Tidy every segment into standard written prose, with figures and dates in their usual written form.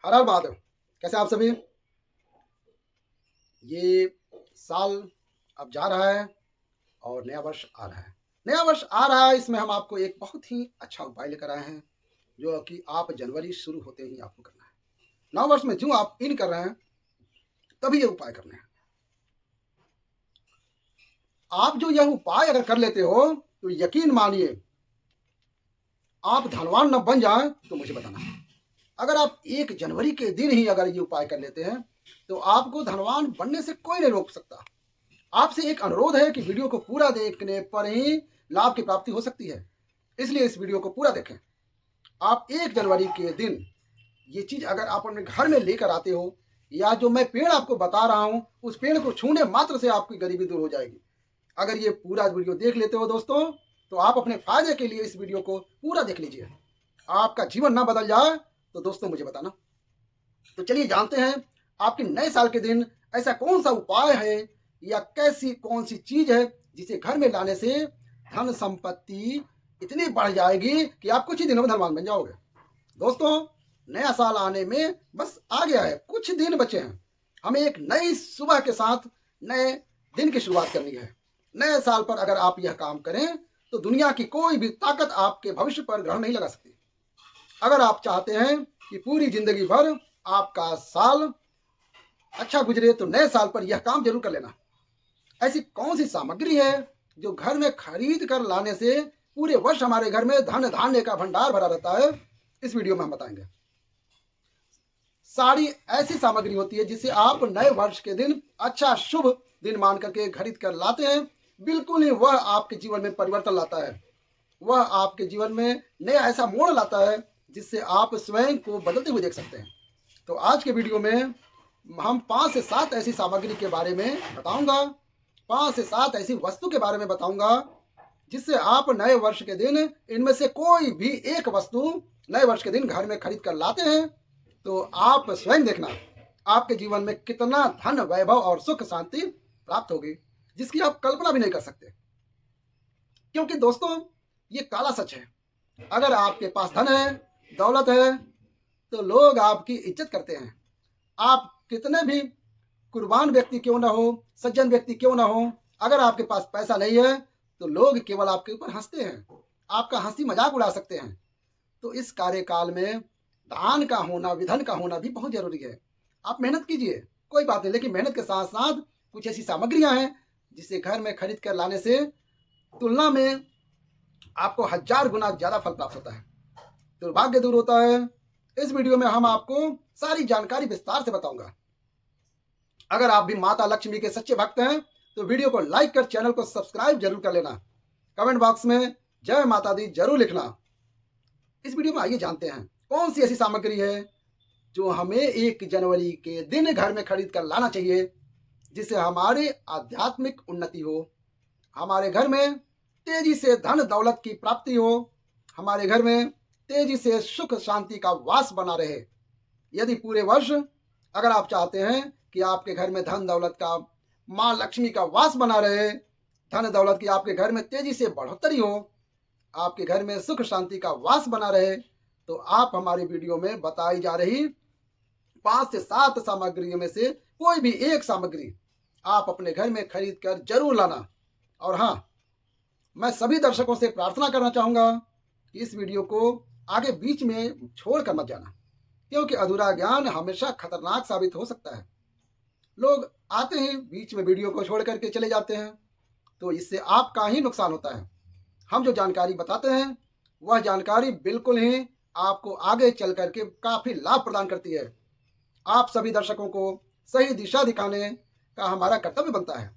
हर हर महादेव। कैसे आप सभी? ये साल अब जा रहा है और नया वर्ष आ रहा है। नया वर्ष आ रहा है, इसमें हम आपको एक बहुत ही अच्छा उपाय लेकर आए हैं, जो कि आप जनवरी शुरू होते ही आपको करना है। नव वर्ष में जो आप इन कर रहे हैं, तभी ये उपाय करने हैं। आप जो यह उपाय अगर कर लेते हो, तो यकीन मानिए आप धनवान न बन जाएं तो मुझे बताना। अगर आप 1 जनवरी के दिन ही अगर ये उपाय कर लेते हैं, तो आपको धनवान बनने से कोई नहीं रोक सकता। आपसे एक अनुरोध है कि वीडियो को पूरा देखने पर ही लाभ की प्राप्ति हो सकती है, इसलिए इस वीडियो को पूरा देखें। आप 1 जनवरी के दिन ये चीज़ अगर आप अपने घर में लेकर आते हो, या जो मैं पेड़ आपको बता रहा हूँ, उस पेड़ को छूने मात्र से आपकी गरीबी दूर हो जाएगी। अगर ये पूरा वीडियो देख लेते हो दोस्तों, तो आप अपने फायदे के लिए इस वीडियो को पूरा देख लीजिए। आपका जीवन ना बदल जाए तो दोस्तों मुझे बताना। तो चलिए जानते हैं, आपके नए साल के दिन ऐसा कौन सा उपाय है या कैसी कौन सी चीज है जिसे घर में लाने से धन संपत्ति इतनी बढ़ जाएगी कि आप कुछ ही दिनों में धनवान बन जाओगे। दोस्तों, नया साल आने में बस आ गया है, कुछ दिन बचे हैं। हमें एक नई सुबह के साथ नए दिन की शुरुआत करनी है। नए साल पर अगर आप यह काम करें, तो दुनिया की कोई भी ताकत आपके भविष्य पर ग्रहण नहीं लगा सकती। अगर आप चाहते हैं कि पूरी जिंदगी भर आपका साल अच्छा गुजरे, तो नए साल पर यह काम जरूर कर लेना। ऐसी कौन सी सामग्री है जो घर में खरीद कर लाने से पूरे वर्ष हमारे घर में धन धान्य का भंडार भरा रहता है, इस वीडियो में हम बताएंगे। सारी ऐसी सामग्री होती है जिसे आप नए वर्ष के दिन अच्छा शुभ दिन मान करके खरीद कर लाते हैं। बिल्कुल ही वह आपके जीवन में परिवर्तन लाता है। वह आपके जीवन में नया ऐसा मोड़ लाता है जिससे आप स्वयं को बदलते हुए देख सकते हैं। तो आज के वीडियो में हम 5 से 7 ऐसी सामग्री के बारे में बताऊंगा, 5 से 7 ऐसी वस्तु के बारे में बताऊंगा, जिससे आप नए वर्ष के दिन इनमें से कोई भी एक वस्तु नए वर्ष के दिन घर में खरीद कर लाते हैं, तो आप स्वयं देखना आपके जीवन में कितना धन, वैभव और सुख शांति प्राप्त होगी, जिसकी आप कल्पना भी नहीं कर सकते। क्योंकि दोस्तों, ये काला सच है। अगर आपके पास धन है, दौलत है, तो लोग आपकी इज्जत करते हैं। आप कितने भी कुर्बान व्यक्ति क्यों ना हो, सज्जन व्यक्ति क्यों ना हो, अगर आपके पास पैसा नहीं है, तो लोग केवल आपके ऊपर हंसते हैं, आपका हंसी मजाक उड़ा सकते हैं। तो इस कार्यकाल में दान का होना, विधन का होना भी बहुत जरूरी है। आप मेहनत कीजिए, कोई बात नहीं, लेकिन मेहनत के साथ साथ कुछ ऐसी सामग्रियां हैं जिसे घर में खरीद कर लाने से तुलना में आपको 1000 गुना ज्यादा फल प्राप्त होता है, दुर्भाग्य दूर होता है। इस वीडियो में हम आपको सारी जानकारी विस्तार से बताऊंगा। अगर आप भी माता लक्ष्मी के सच्चे भक्त हैं, तो वीडियो को लाइक कर चैनल को सब्सक्राइब जरूर कर लेना। कमेंट बॉक्स में जय माता दी जरूर लिखना। इस वीडियो में आइए जानते हैं कौन सी ऐसी सामग्री है जो हमें 1 जनवरी के दिन घर में खरीद कर लाना चाहिए, जिससे हमारी आध्यात्मिक उन्नति हो, हमारे घर में तेजी से धन दौलत की प्राप्ति हो, हमारे घर में तेजी से सुख शांति का वास बना रहे। यदि पूरे वर्ष अगर आप चाहते हैं कि आपके घर में धन दौलत का, माँ लक्ष्मी का वास बना रहे, धन दौलत की आपके घर में तेजी से बढ़ोतरी हो, आपके घर में सुख शांति का वास बना रहे, तो आप हमारी वीडियो में बताई जा रही 5 से 7 सामग्रियों में से कोई भी एक सामग्री आप अपने घर में खरीद कर जरूर लाना। और हाँ, मैं सभी दर्शकों से प्रार्थना करना चाहूंगा कि इस वीडियो को आगे बीच में छोड़कर मत जाना, क्योंकि अधूरा ज्ञान हमेशा खतरनाक साबित हो सकता है। लोग आते हैं, बीच में वीडियो को छोड़ करके चले जाते हैं, तो इससे आपका ही नुकसान होता है। हम जो जानकारी बताते हैं, वह जानकारी बिल्कुल ही आपको आगे चल करके काफी लाभ प्रदान करती है। आप सभी दर्शकों को सही दिशा दिखाने का हमारा कर्तव्य बनता है।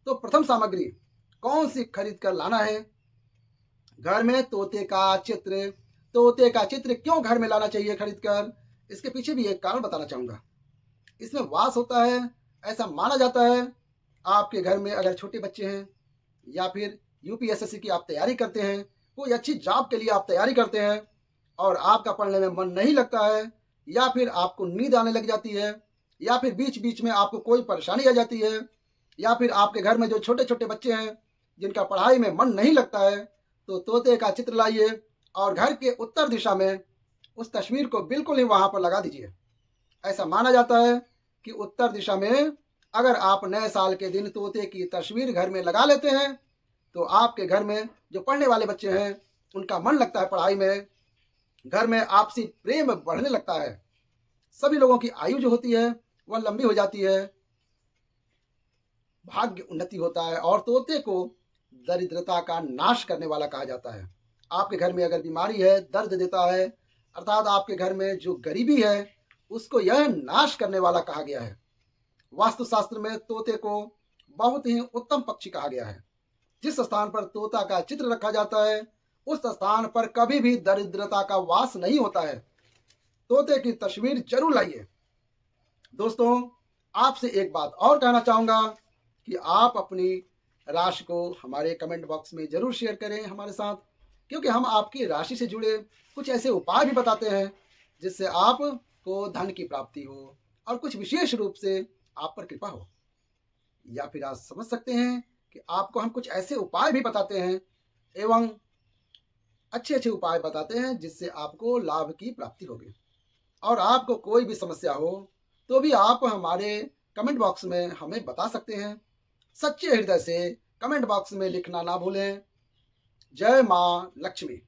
तो प्रथम सामग्री कौन सी खरीद कर लाना है? घर में तोते का चित्र। तोते का चित्र क्यों घर में लाना चाहिए खरीद कर? इसके पीछे भी एक कारण बताना चाहूंगा। इसमें वास होता है, ऐसा माना जाता है। आपके घर में अगर छोटे बच्चे हैं, या फिर यूपीएसएससी की आप तैयारी करते हैं, कोई अच्छी जॉब के लिए आप तैयारी करते हैं, और आपका पढ़ने में मन नहीं लगता है, या फिर आपको नींद आने लग जाती है, या फिर बीच बीच में आपको कोई परेशानी आ जाती है, या फिर आपके घर में जो छोटे छोटे बच्चे हैं जिनका पढ़ाई में मन नहीं लगता है, तो तोते का चित्र लाइए और घर के उत्तर दिशा में उस तस्वीर को बिल्कुल ही वहां पर लगा दीजिए। ऐसा माना जाता है कि उत्तर दिशा में अगर आप नए साल के दिन तोते की तस्वीर घर में लगा लेते हैं तो आपके घर में जो पढ़ने वाले बच्चे हैं उनका मन लगता है पढ़ाई में, घर में आपसी प्रेम बढ़ने लगता है, सभी लोगों की आयु जो होती है वह लंबी हो जाती है, भाग्य उन्नति होता है और तोते को दरिद्रता का नाश करने वाला कहा जाता है। आपके घर में अगर बीमारी है, दर्द देता है, अर्थात आपके घर में जो गरीबी है उसको यह नाश करने वाला कहा गया है। वास्तुशास्त्र में तोते को बहुत ही उत्तम पक्षी कहा गया है। जिस स्थान पर तोता का चित्र रखा जाता है उस स्थान पर कभी भी दरिद्रता का वास नहीं होता है। तोते की तस्वीर जरूर लाइए। दोस्तों, आपसे एक बात और कहना चाहूंगा कि आप अपनी राशि को हमारे कमेंट बॉक्स में जरूर शेयर करें हमारे साथ, क्योंकि हम आपकी राशि से जुड़े कुछ ऐसे उपाय भी बताते हैं जिससे आपको धन की प्राप्ति हो और कुछ विशेष रूप से आप पर कृपा हो। या फिर आप समझ सकते हैं कि आपको हम कुछ ऐसे उपाय भी बताते हैं एवं अच्छे अच्छे उपाय बताते हैं जिससे आपको लाभ की प्राप्ति होगी। और आपको कोई भी समस्या हो तो भी आप हमारे कमेंट बॉक्स में हमें बता सकते हैं। सच्चे हृदय से कमेंट बॉक्स में लिखना ना भूलें। जय मां लक्ष्मी।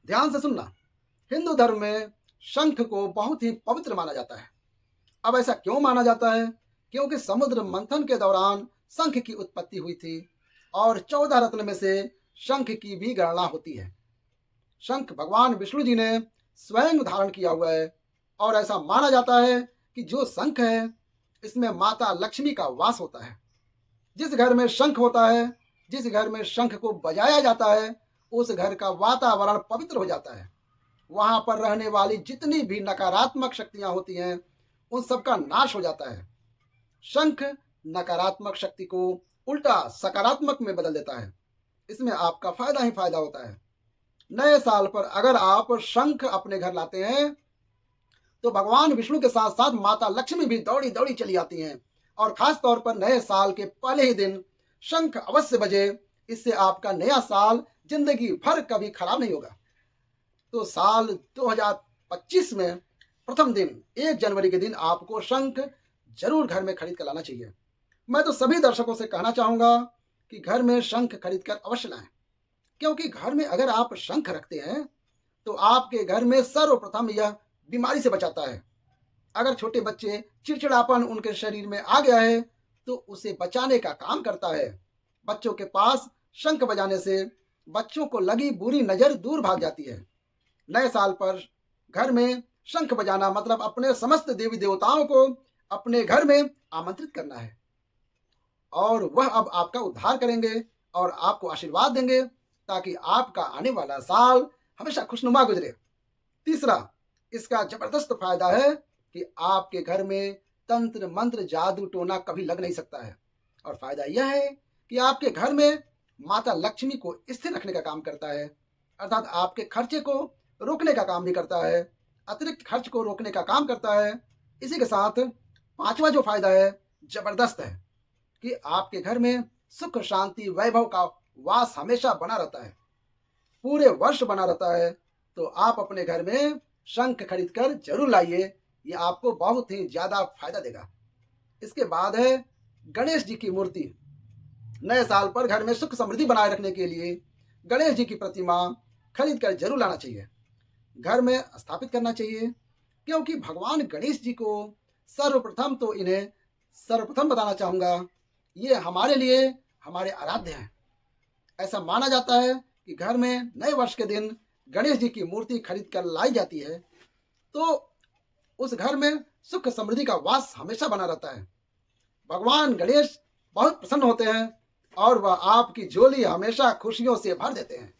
ध्यान से सुनना, हिंदू धर्म में शंख को बहुत ही पवित्र माना जाता है। अब ऐसा क्यों माना जाता है? क्योंकि समुद्र मंथन के दौरान शंख की उत्पत्ति हुई थी और 14 रत्न में से शंख की भी गणना होती है। शंख भगवान विष्णु जी ने स्वयं धारण किया हुआ है और ऐसा माना जाता है कि जो शंख है इसमें माता लक्ष्मी का वास होता है। जिस घर में शंख होता है, जिस घर में शंख को बजाया जाता है, उस घर का वातावरण पवित्र हो जाता है। वहां पर रहने वाली जितनी भी नकारात्मक शक्तियां होती हैं उन सब का नाश हो जाता है। शंख नकारात्मक शक्ति को उल्टा सकारात्मक में बदल देता है। इसमें आपका फायदा ही फायदा होता है। नए साल पर अगर आप शंख अपने घर लाते हैं तो भगवान विष्णु के साथ साथ माता लक्ष्मी भी दौड़ी दौड़ी चली आती हैं। और खास तौर पर नए साल के पहले ही दिन शंख अवश्य बजे। इससे आपका नया साल जिंदगी भर कभी खराब नहीं होगा। तो साल 2025 में प्रथम दिन 1 जनवरी के दिन आपको शंख जरूर घर में खरीद कर लाना चाहिए। मैं तो सभी दर्शकों से कहना चाहूंगा कि घर में शंख खरीद कर अवश्य लाएं, क्योंकि घर में अगर आप शंख रखते हैं तो आपके घर में सर्वप्रथम यह बीमारी से बचाता है। अगर छोटे बच्चे चिड़चिड़ापन उनके शरीर में आ गया है तो उसे बचाने का काम करता है। बच्चों के पास शंख बजाने से बच्चों को लगी बुरी नजर दूर भाग जाती है। नए साल पर घर में शंख बजाना मतलब अपने समस्त देवी देवताओं को अपने घर में आमंत्रित करना है और वह अब आपका उद्धार करेंगे और आपको आशीर्वाद देंगे ताकि आपका आने वाला साल हमेशा खुशनुमा गुजरे। तीसरा, इसका जबरदस्त फायदा है कि आपके घर में तंत्र मंत्र जादू टोना कभी लग नहीं सकता है। और फायदा यह है कि आपके घर में माता लक्ष्मी को स्थिर रखने का काम करता है, अर्थात आपके खर्चे को रोकने का काम भी करता है, अतिरिक्त खर्च को रोकने का काम करता है। इसी के साथ पांचवा जो फायदा है जबरदस्त है कि आपके घर में सुख शांति वैभव का वास हमेशा बना रहता है, पूरे वर्ष बना रहता है। तो आप अपने घर में शंख खरीद कर जरूर लाइए, ये आपको बहुत ही ज्यादा फायदा देगा। इसके बाद है गणेश जी की मूर्ति। नए साल पर घर में सुख समृद्धि बनाए रखने के लिए गणेश जी की प्रतिमा खरीद कर जरूर लाना चाहिए, घर में स्थापित करना चाहिए, क्योंकि भगवान गणेश जी को सर्वप्रथम तो इन्हें सर्वप्रथम बताना चाहूंगा, ये हमारे लिए हमारे आराध्य हैं। ऐसा माना जाता है कि घर में नए वर्ष के दिन गणेश जी की मूर्ति खरीद कर लाई जाती है तो उस घर में सुख समृद्धि का वास हमेशा बना रहता है। भगवान गणेश बहुत प्रसन्न होते हैं और वह आपकी झोली हमेशा खुशियों से भर देते हैं।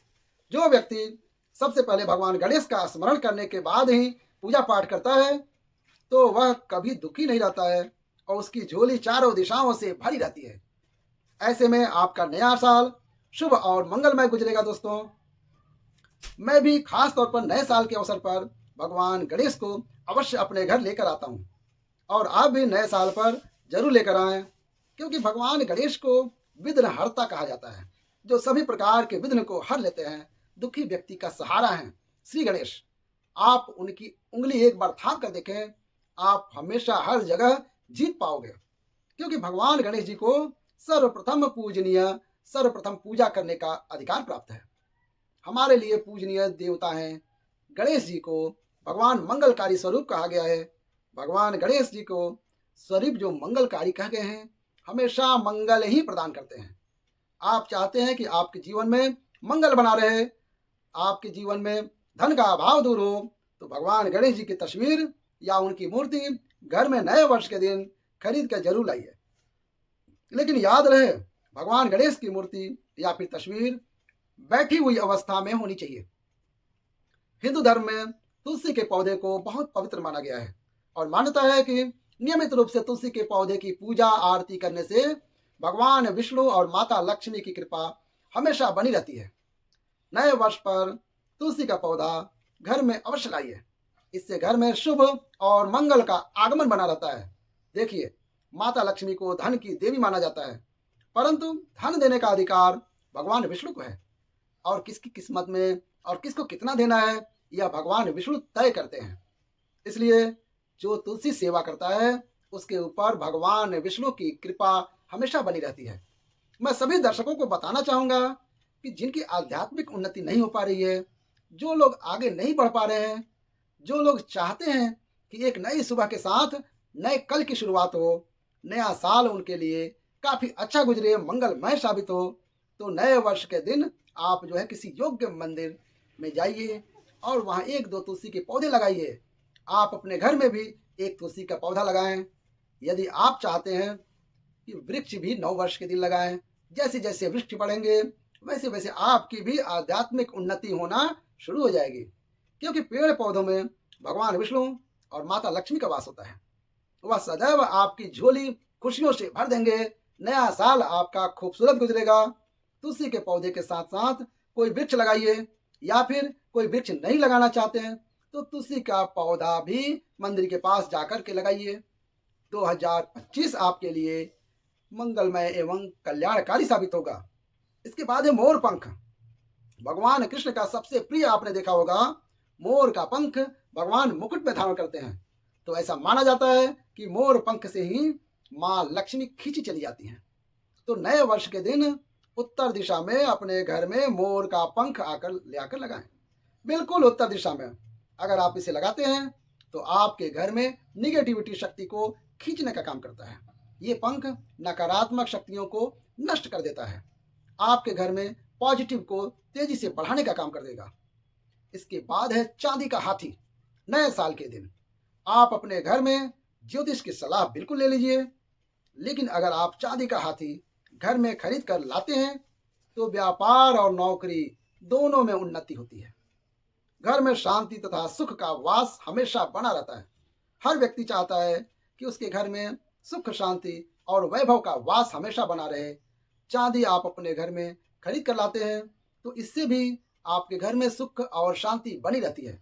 जो व्यक्ति सबसे पहले भगवान गणेश का स्मरण करने के बाद ही पूजा पाठ करता है तो वह कभी दुखी नहीं रहता है और उसकी झोली चारों दिशाओं से भरी रहती है। ऐसे में आपका नया साल शुभ और मंगलमय गुजरेगा। दोस्तों, मैं भी खास तौर पर नए साल के अवसर पर भगवान गणेश को अवश्य अपने घर लेकर आता हूँ और आप भी नए साल पर जरूर लेकर आएं, क्योंकि भगवान गणेश को विघ्नहर्ता कहा जाता है, जो सभी प्रकार के विघ्न को हर लेते हैं, दुखी व्यक्ति का सहारा हैं। श्री गणेश, आप उनकी उंगली एक बार थाम कर देखें, आप हमेशा हर जगह जीत पाओगे, क्योंकि भगवान गणेश जी को सर्वप्रथम पूजनीय, सर्वप्रथम पूजा करने का अधिकार प्राप्त है। हमारे लिए पूजनीय देवता हैं। गणेश जी को भगवान मंगलकारी स्वरूप कहा गया है। भगवान गणेश जी को स्वरूप जो मंगलकारी कहे गए हैं, हमेशा मंगल ही प्रदान करते हैं। आप चाहते हैं कि आपके जीवन में मंगल बना रहे, आपके जीवन में धन का अभाव दूर हो, तो भगवान गणेश जी की तस्वीर या उनकी मूर्ति घर में नए वर्ष के दिन खरीद कर जरूर लाइए। लेकिन याद रहे, भगवान गणेश की मूर्ति या फिर तस्वीर बैठी हुई अवस्था में होनी चाहिए। हिंदू धर्म में तुलसी के पौधे को बहुत पवित्र माना गया है और मान्यता है कि नियमित रूप से तुलसी के पौधे की पूजा आरती करने से भगवान विष्णु और माता लक्ष्मी की कृपा हमेशा बनी रहती है। नए वर्ष पर तुलसी का पौधा घर में अवश्य लाइए। इससे घर में शुभ और मंगल का आगमन बना रहता है। देखिए, माता लक्ष्मी को धन की देवी माना जाता है, परंतु धन देने का अधिकार भगवान विष्णु को है और किसकी किस्मत में और किसको कितना देना है, यह भगवान विष्णु तय करते हैं। इसलिए जो तुलसी सेवा करता है, उसके ऊपर भगवान विष्णु की कृपा हमेशा बनी रहती है। मैं सभी दर्शकों को बताना चाहूँगा कि जिनकी आध्यात्मिक उन्नति नहीं हो पा रही है, जो लोग आगे नहीं बढ़ पा रहे हैं, जो लोग चाहते हैं कि एक नई सुबह के साथ नए कल की शुरुआत हो, नया साल उनके लिए काफ़ी अच्छा गुजरे, मंगलमय साबित हो, तो नए वर्ष के दिन आप जो है किसी योग्य मंदिर में जाइए और वहाँ एक दो तुलसी के पौधे लगाइए। आप अपने घर में भी एक तुलसी का पौधा लगाएं। यदि आप चाहते हैं कि वृक्ष भी नव वर्ष के दिन लगाएं, जैसे जैसे वृक्ष बढ़ेंगे वैसे वैसे आपकी भी आध्यात्मिक उन्नति होना शुरू हो जाएगी, क्योंकि पेड़ पौधों में भगवान विष्णु और माता लक्ष्मी का वास होता है। वह सदैव आपकी झोली खुशियों से भर देंगे। नया साल आपका खूबसूरत गुजरेगा। तुलसी के पौधे के साथ साथ कोई वृक्ष लगाइए, या फिर कोई वृक्ष नहीं लगाना चाहते हैं तो तुलसी का पौधा भी मंदिर के पास जाकर के लगाइए। 2025 आपके लिए मंगलमय एवं कल्याणकारी साबित होगा। इसके बाद है मोर पंख। भगवान कृष्ण का सबसे प्रिय आपने देखा होगा, मोर का पंख भगवान मुकुट में धारण करते हैं। तो ऐसा माना जाता है कि मोर पंख से ही माँ लक्ष्मी खींची चली जाती हैं। तो नए वर्ष के दिन उत्तर दिशा में अपने घर में मोर का पंख ले आकर लगाएं। बिल्कुल उत्तर दिशा में अगर आप इसे लगाते हैं तो आपके घर में निगेटिविटी शक्ति को खींचने का काम करता है। ये पंख नकारात्मक शक्तियों को नष्ट कर देता है। आपके घर में पॉजिटिव को तेजी से बढ़ाने का काम कर देगा। इसके बाद है चांदी का हाथी। नए साल के दिन आप अपने घर में ज्योतिष की सलाह बिल्कुल ले लीजिए, लेकिन अगर आप चांदी का हाथी घर में खरीद कर लाते हैं तो व्यापार और नौकरी दोनों में उन्नति होती है। घर में शांति तथा सुख का वास हमेशा बना रहता है। हर व्यक्ति चाहता है कि उसके घर में सुख, शांति और वैभव का वास हमेशा बना रहे। चांदी आप अपने घर में खरीद कर लाते हैं तो इससे भी आपके घर में सुख और शांति बनी रहती है।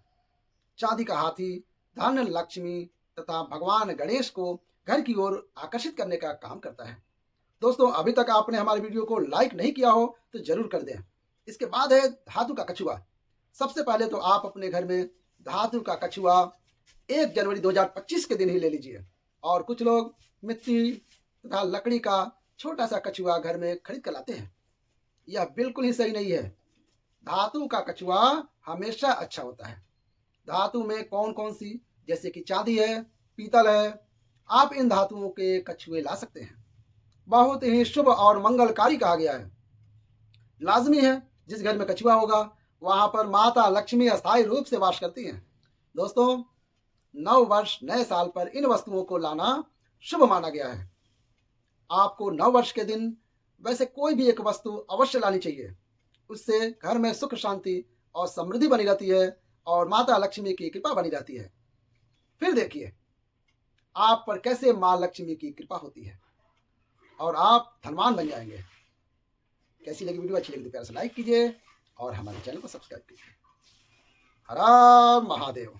चांदी का हाथी धन, लक्ष्मी तथा भगवान गणेश को घर की ओर आकर्षित करने का काम करता है। दोस्तों, अभी तक आपने हमारे वीडियो को लाइक नहीं किया हो तो जरूर कर दें। इसके बाद है धातु का कछुआ। सबसे पहले तो आप अपने घर में धातु का कछुआ 1 जनवरी 2025 के दिन ही ले लीजिए, और कुछ लोग मिट्टी तथा लकड़ी का छोटा सा कछुआ घर में खरीद कर लाते हैं। यह बिल्कुल ही सही नहीं है। धातु का कछुआ हमेशा अच्छा होता है। धातु में कौन कौन सी, जैसे कि चांदी है, पीतल है, आप इन धातुओं के कछुए ला सकते हैं। बहुत ही शुभ और मंगलकारी कहा गया है। लाजमी है जिस घर में कछुआ होगा वहां पर माता लक्ष्मी अस्थायी रूप से वास करती हैं। दोस्तों, नव वर्ष नए साल पर इन वस्तुओं को लाना शुभ माना गया है। आपको नव वर्ष के दिन वैसे कोई भी एक वस्तु अवश्य लानी चाहिए। उससे घर में सुख, शांति और समृद्धि बनी रहती है और माता लक्ष्मी की कृपा बनी रहती है। फिर देखिए आप पर कैसे माँ लक्ष्मी की कृपा होती है और आप धनवान बन जाएंगे। कैसी लगी वीडियो? अच्छी लगी तो प्यार से लाइक कीजिए और हमारे चैनल को सब्सक्राइब कीजिए। हर हर महादेव।